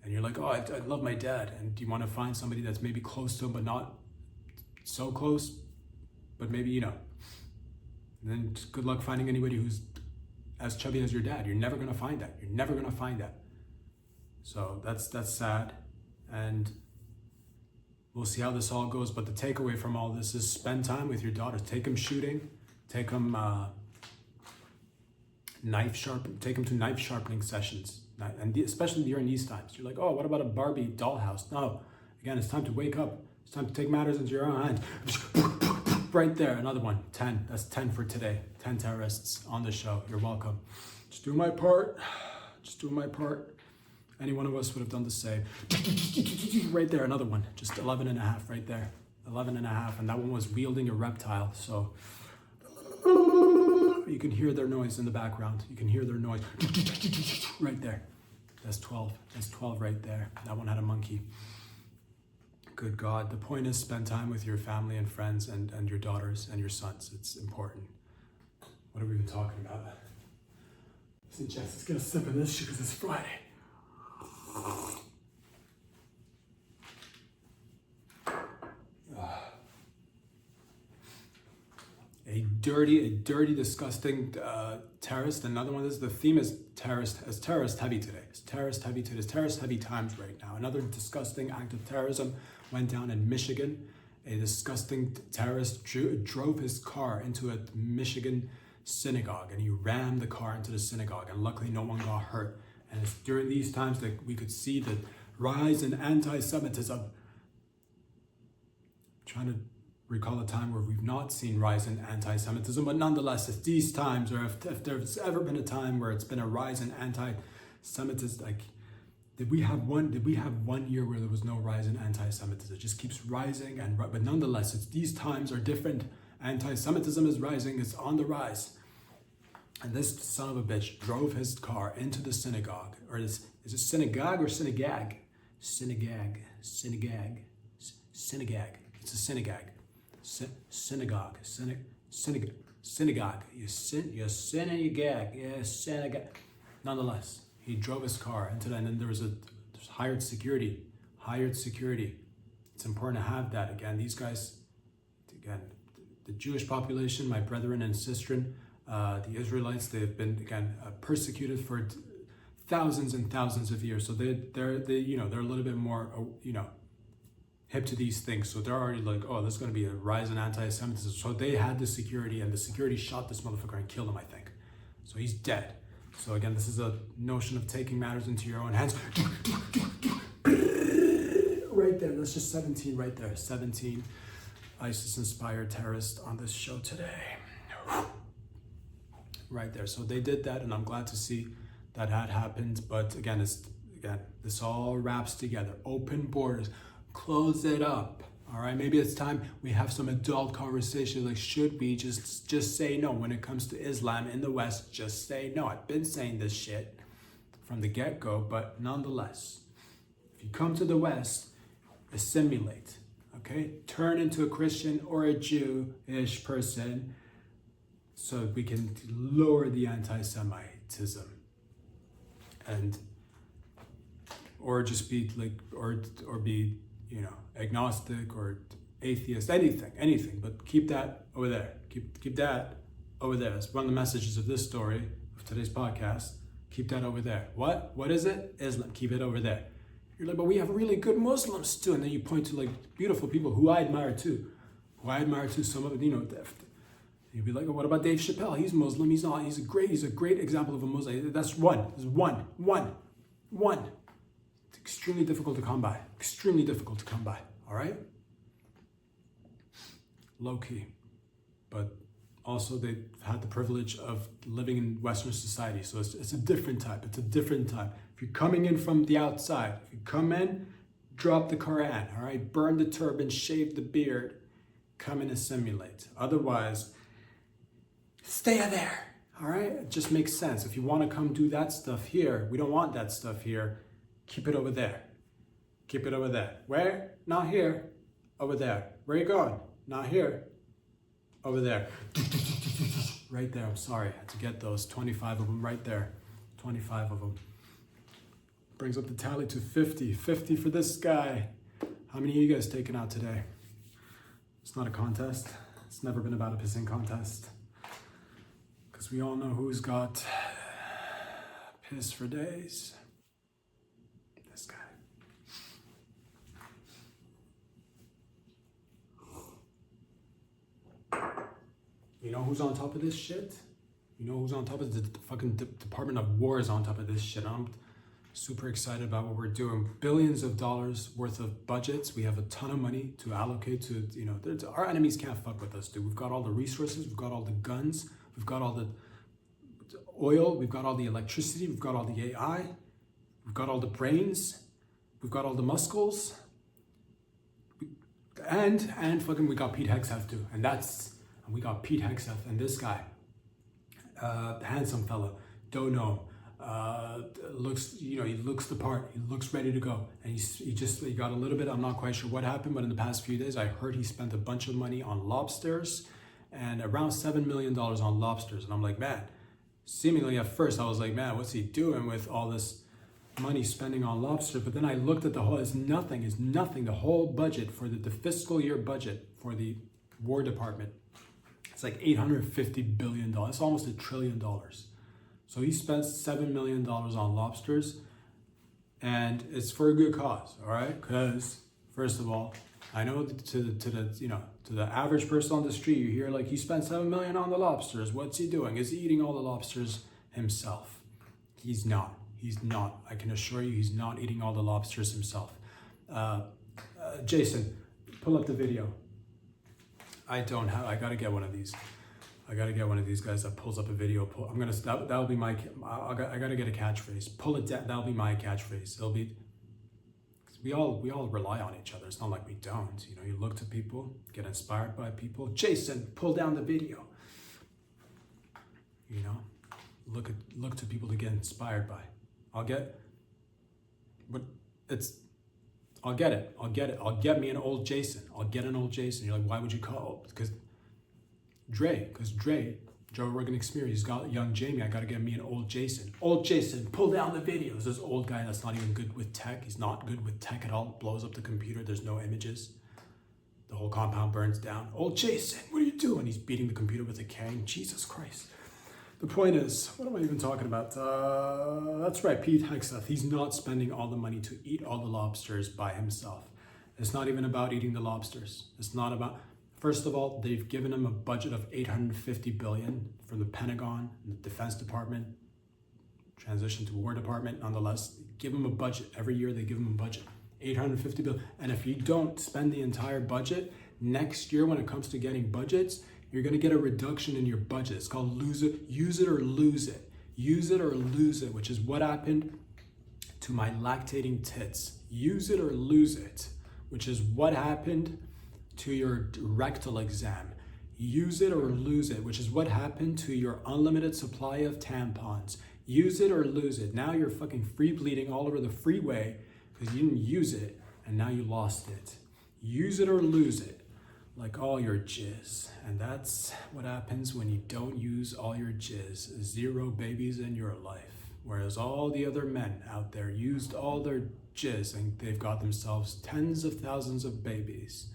A: and you're like, oh, I love my dad, and you want to find somebody that's maybe close to him, but not so close, but maybe, and then just good luck finding anybody who's as chubby as your dad. You're never going to find that. You're never going to find that. So that's sad, and we'll see how this all goes. But the takeaway from all this is spend time with your daughters. Take them shooting, take them take them to knife sharpening sessions, and especially during these times. You're like, oh, what about a Barbie dollhouse? No, again, it's time to wake up. It's time to take matters into your own hands. Right there, another one. 10. That's 10 for today. 10 terrorists on the show. You're welcome. Just doing my part. Just doing my part. Any one of us would have done the same. Right there, another one. Just 11 and a half right there. 11 and a half, and that one was wielding a reptile, so you can hear their noise in the background. You can hear their noise. Right there. That's 12. That's 12 right there. That one had a monkey. Good God. The point is spend time with your family and friends and your daughters and your sons. It's important. What have we been talking about? Listen, Jess, let's get a sip of this shit because it's Friday. A dirty, disgusting terrorist. Another one is the theme is terrorist heavy today. It's terrorist heavy today. It's terrorist heavy times right now. Another disgusting act of terrorism went down in Michigan. A disgusting terrorist drove his car into a Michigan synagogue, and he rammed the car into the synagogue, and luckily no one got hurt. And it's during these times that we could see the rise in anti-Semitism. Trying to recall a time where we've not seen rise in anti-Semitism, but nonetheless, if these times, or if there's ever been a time where it's been a rise in anti-Semitism, like, did we have one year where there was no rise in anti-Semitism? It just keeps rising, but nonetheless, these times are different. Anti-Semitism is rising, it's on the rise. And this son of a bitch drove his car into the synagogue, or is it synagogue or synagogue? Synagogue. It's a synagogue. Synagogue. You sin and you gag. Yeah, synagogue. Nonetheless, he drove his car into that, and then there's hired security. It's important to have that. Again, these guys, the Jewish population, my brethren and sistren, the Israelites, they've been persecuted for thousands and thousands of years. So they're a little bit more hip to these things. So they're already like, oh, there's going to be a rise in anti-Semitism. So they had the security, and the security shot this motherfucker and killed him, I think. So he's dead. So again, this is a notion of taking matters into your own hands. Right there, that's just 17 right there. 17 ISIS-inspired terrorists on this show today. Right there. So they did that, and I'm glad to see that had happened. But again, this all wraps together. Open borders. Close it up. All right, maybe it's time we have some adult conversations. Like, should we just say no when it comes to Islam in the West? Just say no. I've been saying this shit from the get-go, but nonetheless, if you come to the West, assimilate. Okay, turn into a Christian or a Jewish person, so we can lower the anti-Semitism, or just be like, or be, agnostic or atheist, anything, but keep that over there. Keep that over there. That's one of the messages of this story, of today's podcast. Keep that over there. What is it? Islam. Keep it over there. You're like, but we have really good Muslims too. And then you point to like beautiful people who I admire too. Some of it, you'd be like, oh, what about Dave Chappelle? He's Muslim. He's not. He's a great example of a Muslim. That's one. There's one. It's extremely difficult to come by. All right. Low key, but also they've had the privilege of living in Western society. So it's a different type. If you're coming in from the outside, if you come in, drop the Quran. All right. Burn the turban, shave the beard, come and assimilate. Otherwise, stay there, all right? It just makes sense. If you want to come do that stuff here, we don't want that stuff here, keep it over there. Where? Not here, over there. Where you going? Not here, over there. Right there, I'm sorry, I had to get those 25 of them right there. 25 of them. Brings up the tally to 50. 50 for this guy. How many of you guys taken out today? It's not a contest. It's never been about a pissing contest. Because we all know who's got piss for days. This guy. You know who's on top of this shit? You know who's on top of the fucking Department of War is on top of this shit. I'm super excited about what we're doing. Billions of dollars worth of budgets. We have a ton of money to allocate to, you know, our enemies can't fuck with us, dude. We've got all the resources, we've got all the guns, we've got all the oil, we've got all the electricity, we've got all the AI, we've got all the brains, we've got all the muscles, and fucking we got Pete Hegseth too. And we got Pete Hegseth and this guy. Handsome fellow, don't know him, looks, you know, he looks the part, he looks ready to go, and he got a little bit, I'm not quite sure what happened, but in the past few days I heard he spent a bunch of money on lobsters, and around $7 million on lobsters. And I'm like, man, seemingly at first I was like, man, what's he doing with all this money spending on lobster? But then I looked at the whole, it's nothing, the whole budget for the fiscal year budget for the War Department. It's like $850 billion. It's almost $1 trillion. So he spent $7 million on lobsters, and it's for a good cause, all right? Because first of all, I know to the average person on the street, you hear like he spent $7 million on the lobsters. What's he doing? Is he eating all the lobsters himself? He's not. He's not. I can assure you, he's not eating all the lobsters himself. Jason, pull up the video. I gotta get one of these. I gotta get one of these guys that pulls up a video. That'll be my, I gotta get a catchphrase. Pull it down, that'll be my catchphrase. It'll be, we all rely on each other. It's not like we don't. You know, you look to people, get inspired by people. Jason, pull down the video. You know, look to people to get inspired by. I'll get it. I'll get me an old Jason. I'll get an old Jason. You're like, why would you call? Because Dre, Joe Rogan Experience, he's got young Jamie. I gotta get me an old Jason. Old Jason, pull down the videos. This old guy that's not even good with tech. He's not good with tech at all. Blows up the computer. There's no images. The whole compound burns down. Old Jason, what are you doing? He's beating the computer with a cane. Jesus Christ. The point is, what am I even talking about? That's right, Pete Hegseth. He's not spending all the money to eat all the lobsters by himself. It's not even about eating the lobsters. It's not about, first of all, they've given him a budget of $850 billion from the Pentagon and the Defense Department, transition to War Department, nonetheless. Give him a budget. Every year they give him a budget, $850 billion. And if you don't spend the entire budget, next year when it comes to getting budgets, you're gonna get a reduction in your budget. It's called use it or lose it. Use it or lose it, which is what happened to my lactating tits. Use it or lose it, which is what happened to your rectal exam. Use it or lose it, which is what happened to your unlimited supply of tampons. Use it or lose it. Now you're fucking free bleeding all over the freeway because you didn't use it and now you lost it. Use it or lose it. Like all your jizz. And that's what happens when you don't use all your jizz. 0 babies in your life. Whereas all the other men out there used all their jizz and they've got themselves tens of thousands of babies.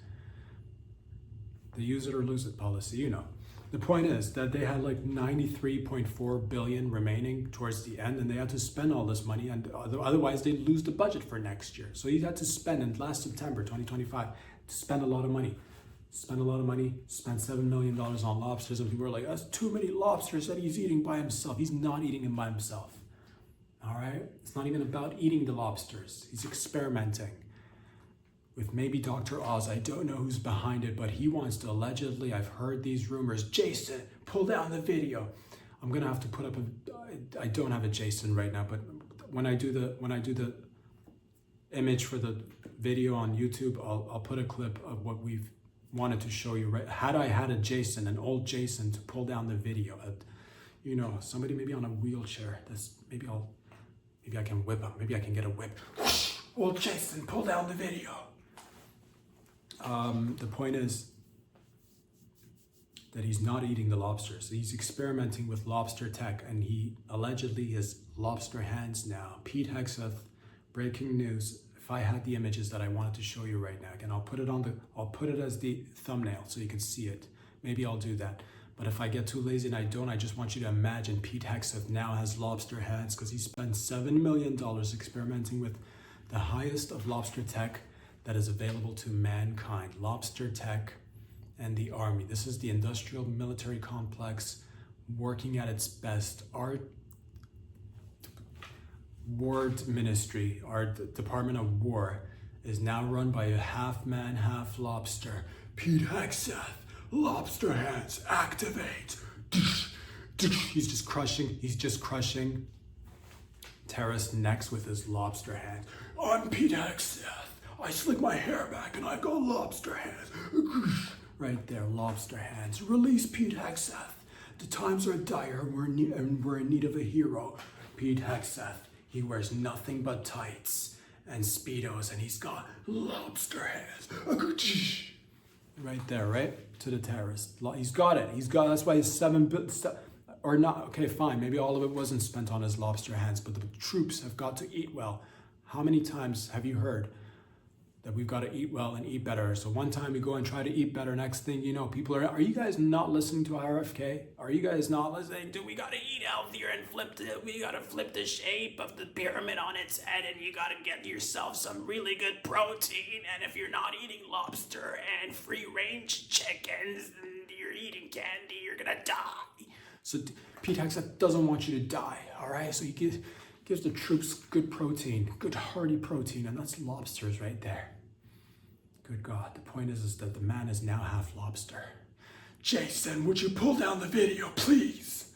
A: The use it or lose it policy, you know. The point is that they had like 93.4 billion remaining towards the end, and they had to spend all this money, and otherwise they'd lose the budget for next year. So he had to spend in last September 2025 to spend a lot of money. Spent $7 million on lobsters, and people were like, that's too many lobsters that he's eating by himself. He's not eating them by himself. All right? It's not even about eating the lobsters. He's experimenting with maybe Dr. Oz. I don't know who's behind it, but he wants to allegedly, I've heard these rumors, Jason, pull down the video. I'm gonna have to put up I don't have a Jason right now, but when I do the image for the video on YouTube, I'll put a clip of what we've wanted to show you, right? Had I had a Jason, an old Jason, to pull down the video, you know, somebody maybe on a wheelchair, maybe I can whip him, maybe I can get a whip. Old Jason, pull down the video. The point is that he's not eating the lobsters. He's experimenting with lobster tech, and he allegedly has lobster hands now. Pete Hegseth breaking news. If I had the images that I wanted to show you right now, again, I'll put it as the thumbnail so you can see it. Maybe I'll do that. But if I get too lazy and I don't, I just want you to imagine Pete Hegseth now has lobster hands because he spent $7 million experimenting with the highest of lobster tech that is available to mankind. Lobster tech and the army. This is the industrial military complex working at its best. Our Ward Ministry, our Department of War, is now run by a half man, half lobster. Pete Hegseth, lobster hands, activate. He's just crushing terrorist necks with his lobster hands. I'm Pete Hegseth. I slick my hair back and I go lobster hands. Right there, lobster hands. Release Pete Hegseth. The times are dire and we're in need of a hero. Pete Hegseth. He wears nothing but tights and Speedos and he's got lobster hands. Right there, right? To the terrorist. He's got it. That's why he's or not. Okay, fine. Maybe all of it wasn't spent on his lobster hands, but the troops have got to eat well. How many times have you heard that we've got to eat well and eat better? So one time we go and try to eat better. Next thing you know, people are you guys not listening to RFK? Are you guys not listening to, we got to eat healthier and we got to flip the shape of the pyramid on its head and you got to get yourself some really good protein. And if you're not eating lobster and free range chickens and you're eating candy, you're going to die. So Pete Hegseth doesn't want you to die, all right? So he gives the troops good protein, good hearty protein, and that's lobsters right there. Good God, the point is that the man is now half lobster. Jason, would you pull down the video, please?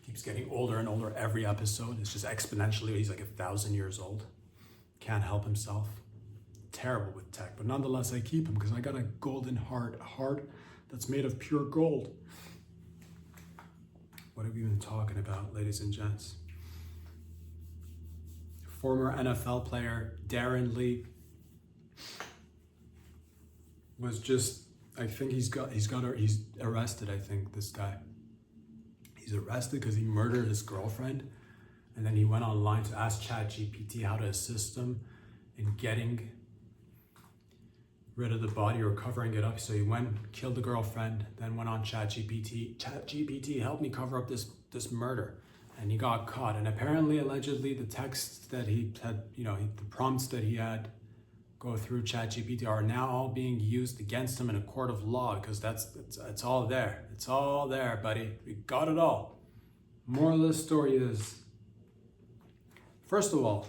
A: Keeps getting older and older every episode. It's just exponentially, he's like 1,000 years old. Can't help himself. Terrible with tech, but nonetheless, I keep him because I got a golden heart, a heart that's made of pure gold. What have we been talking about, ladies and gents? Former NFL player Darren Lee was just, I think he's arrested, I think, this guy. He's arrested because he murdered his girlfriend, and then he went online to ask ChatGPT how to assist him in getting rid of the body or covering it up. So he went, killed the girlfriend, then went on ChatGPT, help me cover up this murder. And he got caught. And apparently, allegedly, the texts that he had, the prompts that he had go through ChatGPT are now all being used against him in a court of law, because it's all there. It's all there, buddy. We got it all. Moral of the story is, first of all,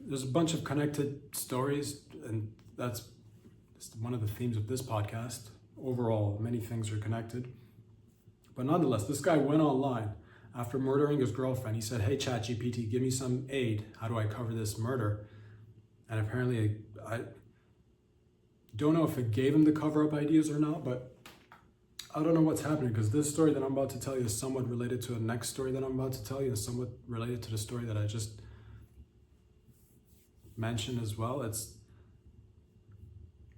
A: there's a bunch of connected stories, and that's one of the themes of this podcast. Overall, many things are connected. But nonetheless, this guy went online after murdering his girlfriend. He said, hey, ChatGPT, give me some aid. How do I cover this murder? And apparently, I don't know if it gave him the cover-up ideas or not, but I don't know what's happening, because this story that I'm about to tell you is somewhat related to the next story that I'm about to tell you, and somewhat related to the story that I just mentioned as well. It's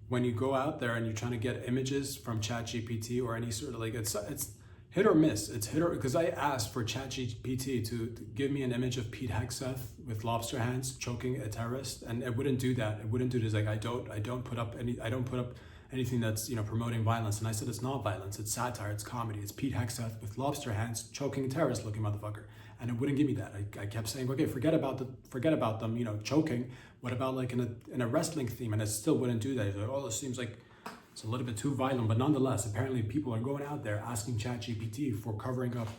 A: when you go out there and you're trying to get images from ChatGPT or any sort of it's hit or miss. It's hit or, because I asked for ChatGPT to give me an image of Pete Hegseth with lobster hands choking a terrorist, and it wouldn't do that. It wouldn't do this. Like I don't put up anything that's promoting violence. And I said it's not violence. It's satire. It's comedy. It's Pete Hegseth with lobster hands choking a terrorist looking motherfucker. And it wouldn't give me that. I kept saying, okay, forget about them, choking. What about like in a wrestling theme? And it still wouldn't do that. It's like, oh, this seems like it's a little bit too violent. But nonetheless, apparently people are going out there asking ChatGPT for covering up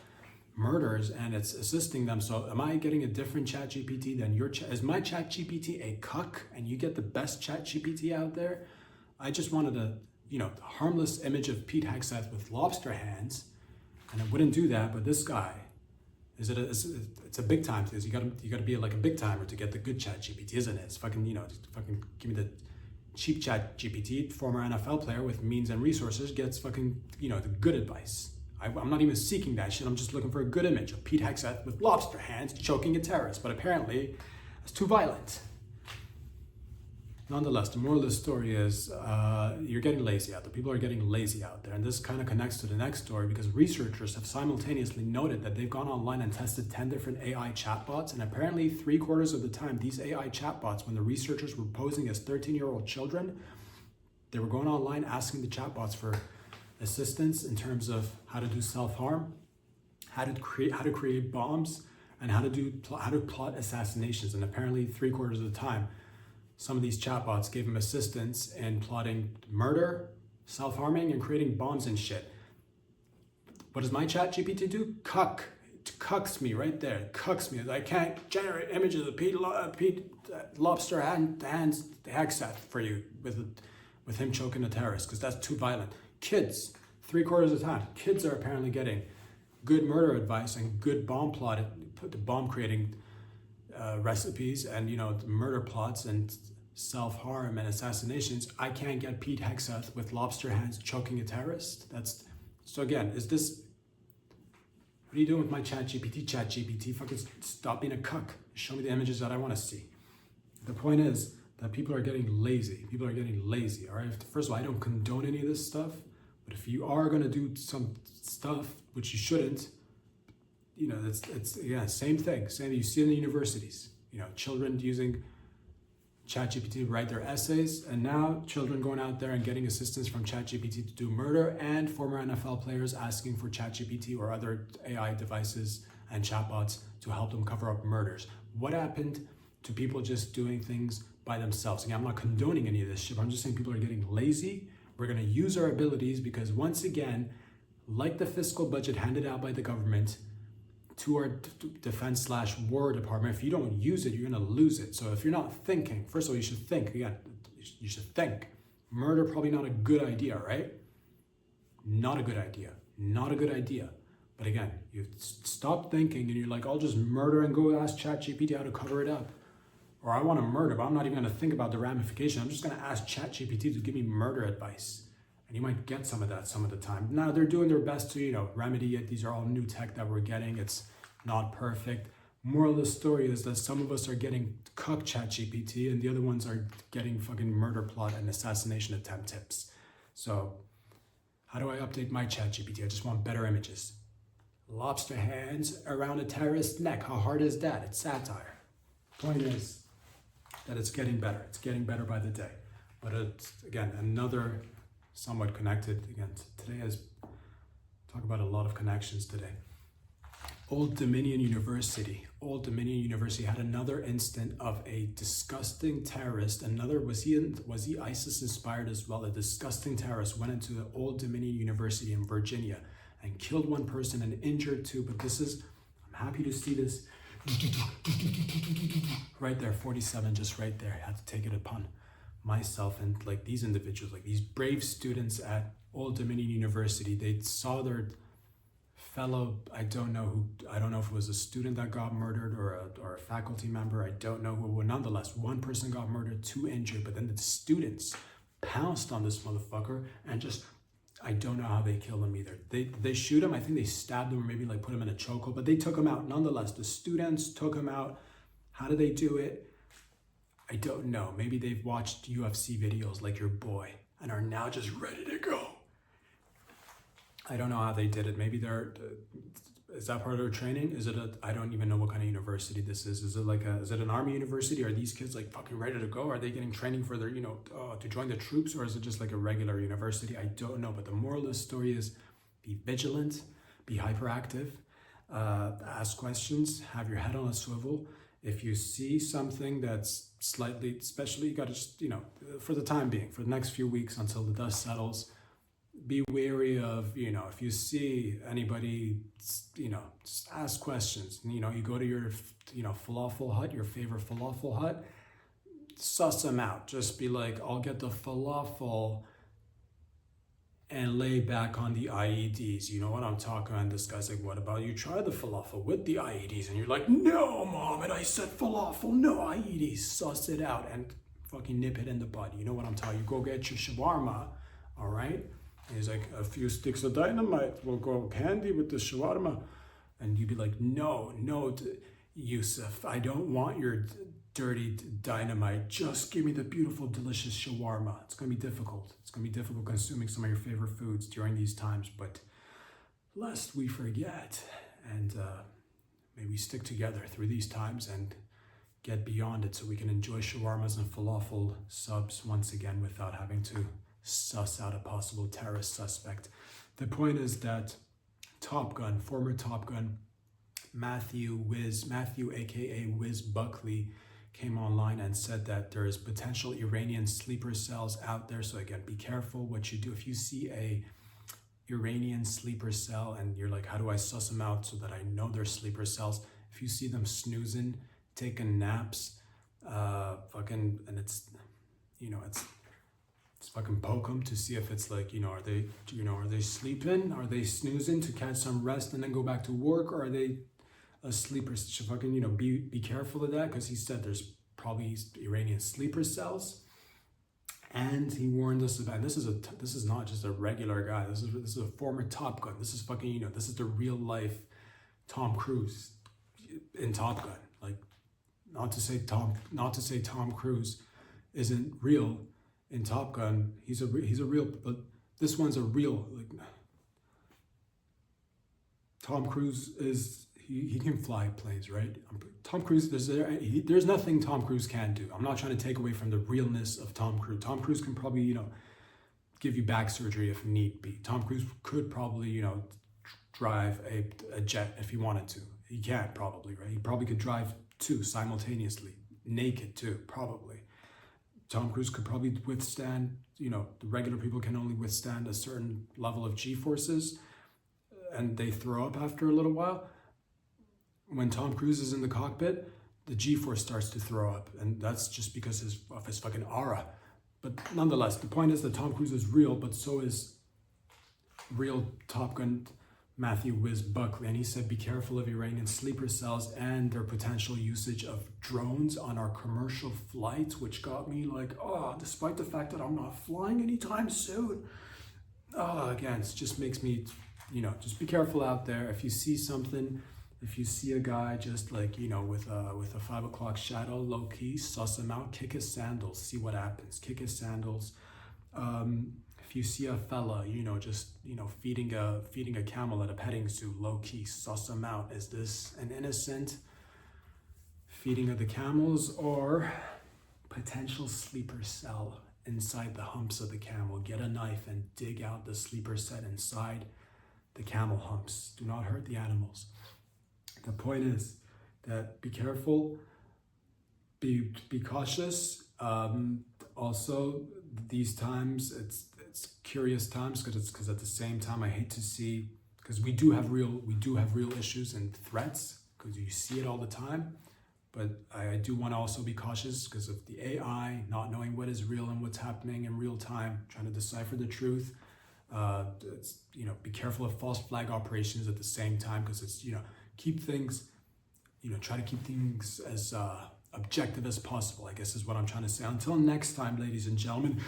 A: murders, and it's assisting them. So am I getting a different ChatGPT than your is my ChatGPT a cuck and you get the best ChatGPT out there? I just wanted a harmless image of Pete Hegseth with lobster hands, and it wouldn't do that. But this guy, it's a big time thing. You gotta be like a big timer to get the good ChatGPT, isn't it? It's fucking give me the cheap ChatGPT. Former NFL player with means and resources gets fucking the good advice. I'm not even seeking that shit. I'm just looking for a good image of Pete Hegseth with lobster hands choking a terrorist. But apparently, it's too violent. Nonetheless, the moral of the story is you're getting lazy out there. People are getting lazy out there. And this kind of connects to the next story because researchers have simultaneously noted that they've gone online and tested 10 different AI chatbots. And apparently 3/4 of the time, these AI chatbots, when the researchers were posing as 13-year-old children, they were going online asking the chatbots for assistance in terms of how to do self-harm, how to create bombs, and how to plot assassinations. And apparently 3/4 of the time, some of these chatbots gave them assistance in plotting murder, self-harming, and creating bombs and shit. What does my chat GPT do? It cucks me right there. It cucks me. I can't generate images of Pete lobster hands Hegseth for you with him choking a terrorist because that's too violent. Kids, 3/4 of the time, kids are apparently getting good murder advice and good bomb creating recipes and murder plots and self-harm and assassinations. I can't get Pete Hegseth with lobster hands choking a terrorist. So again, what are you doing with my chat GPT? Fucking stop being a cuck. Show me the images that I want to see. The point is that people are getting lazy. All right. First of all, I don't condone any of this stuff, but if you are going to do some stuff which you shouldn't, it's again same thing. You see in the universities, children using ChatGPT to write their essays, and now children going out there and getting assistance from ChatGPT to do murder, and former NFL players asking for ChatGPT or other AI devices and chatbots to help them cover up murders. What happened to people just doing things by themselves? Again, I'm not condoning any of this shit, but I'm just saying people are getting lazy. We're going to use our abilities because once again, like the fiscal budget handed out by the government to our defense/war department, if you don't use it, you're going to lose it. So if you're not thinking, first of all, you should think. Again, you should think. Murder, probably not a good idea, right? Not a good idea. But again, you stop thinking and you're like, I'll just murder and go ask ChatGPT how to cover it up. Or I want to murder, but I'm not even going to think about the ramification. I'm just going to ask ChatGPT to give me murder advice. And you might get some of that some of the time. Now they're doing their best to, remedy it. These are all new tech that we're getting. It's not perfect. Moral of the story is that some of us are getting cuck ChatGPT and the other ones are getting fucking murder plot and assassination attempt tips. So how do I update my ChatGPT? I just want better images. Lobster hands around a terrorist's neck. How hard is that? It's satire. Point is that it's getting better. It's getting better by the day. But it's, again, another somewhat connected. Again, today is talk about a lot of connections today. Old Dominion University had another incident of a disgusting terrorist. Was he ISIS inspired as well? A disgusting terrorist went into the Old Dominion University in Virginia and killed one person and injured two. But I'm happy to see this right there, 47, just right there. I had to take it upon myself and like these individuals, like these brave students at Old Dominion University. They saw their fellow, I don't know if it was a student that got murdered or a faculty member, I don't know who, nonetheless, one person got murdered, two injured, but then the students pounced on this motherfucker and just, I don't know how they killed him either. They shoot him, I think they stabbed him or maybe like put him in a chokehold, but they took him out nonetheless. The students took him out. How did they do it? I don't know. Maybe they've watched UFC videos like your boy and are now just ready to go. I don't know how they did it. Maybe is that part of their training? I don't even know what kind of university this is. Is it an army university? Are these kids like fucking ready to go? Are they getting training for their, to join the troops? Or is it just like a regular university? I don't know. But the moral of the story is be vigilant, be hyperactive, ask questions, have your head on a swivel. If you see something that's slightly, especially you got to just, for the time being, for the next few weeks until the dust settles, be wary of, if you see anybody, just ask questions. You go to your, falafel hut, your favorite falafel hut, suss them out. Just be like, I'll get the falafel and lay back on the IEDs. You know what I'm talking about? And this guy's like, what about you try the falafel with the IEDs? And you're like, no, Mom, and I said falafel, no IEDs. Suss it out and fucking nip it in the bud. You know what I'm talking about? You go get your shawarma, all right? And he's like, a few sticks of dynamite will go handy with the shawarma. And you'd be like, no, Yusuf, I don't want your dirty dynamite. Just give me the beautiful, delicious shawarma. It's going to be difficult. It's going to be difficult consuming some of your favorite foods during these times, but lest we forget and may we stick together through these times and get beyond it so we can enjoy shawarmas and falafel subs once again without having to suss out a possible terrorist suspect. The point is that Top Gun, former Top Gun, Matthew aka Wiz Buckley, came online and said that there is potential Iranian sleeper cells out there. So again, be careful what you do. If you see a Iranian sleeper cell and you're like, how do I suss them out so that I know they're sleeper cells? If you see them snoozing, taking naps, and it's, it's fucking poke them to see if it's like, are they sleeping? Are they snoozing to catch some rest and then go back to work? Or are they a sleeper? Fucking, be careful of that, because he said there's probably Iranian sleeper cells. And he warned us about, and this is not just a regular guy. This is a former Top Gun. This is fucking, this is the real life Tom Cruise in Top Gun. Like, not to say Tom Cruise isn't real in Top Gun. He's a real, but this one's a real, like, Tom Cruise is, he can fly planes, right? Tom Cruise, there's nothing Tom Cruise can do. I'm not trying to take away from the realness of Tom Cruise. Tom Cruise can probably, give you back surgery if need be. Tom Cruise could probably, drive a jet if he wanted to. He can't probably, right? He probably could drive two simultaneously, naked too, probably. Tom Cruise could probably withstand, the regular people can only withstand a certain level of G-forces, and they throw up after a little while. When Tom Cruise is in the cockpit, the G-force starts to throw up, and that's just because of his fucking aura. But nonetheless, the point is that Tom Cruise is real, but so is real Top Gun Matthew Wiz Buckley, and he said, be careful of Iranian sleeper cells and their potential usage of drones on our commercial flights, which got me like, despite the fact that I'm not flying anytime soon. Again, it just makes me, just be careful out there. If you see something, if you see a guy just like, with a 5 o'clock shadow, low key, suss him out, kick his sandals, see what happens, kick his sandals. If you see a fella, just, feeding a camel at a petting zoo, low key, suss him out. Is this an innocent feeding of the camels or potential sleeper cell inside the humps of the camel? Get a knife and dig out the sleeper set inside the camel humps. Do not hurt the animals. The point is that be careful, be cautious. Also, these times, it's curious times because at the same time I hate to see, because we do have real issues and threats, because you see it all the time. But I do want to also be cautious because of the AI, not knowing what is real and what's happening in real time, trying to decipher the truth. Be careful of false flag operations at the same time, because it's, keep things, try to keep things as objective as possible, I guess is what I'm trying to say. Until next time, ladies and gentlemen.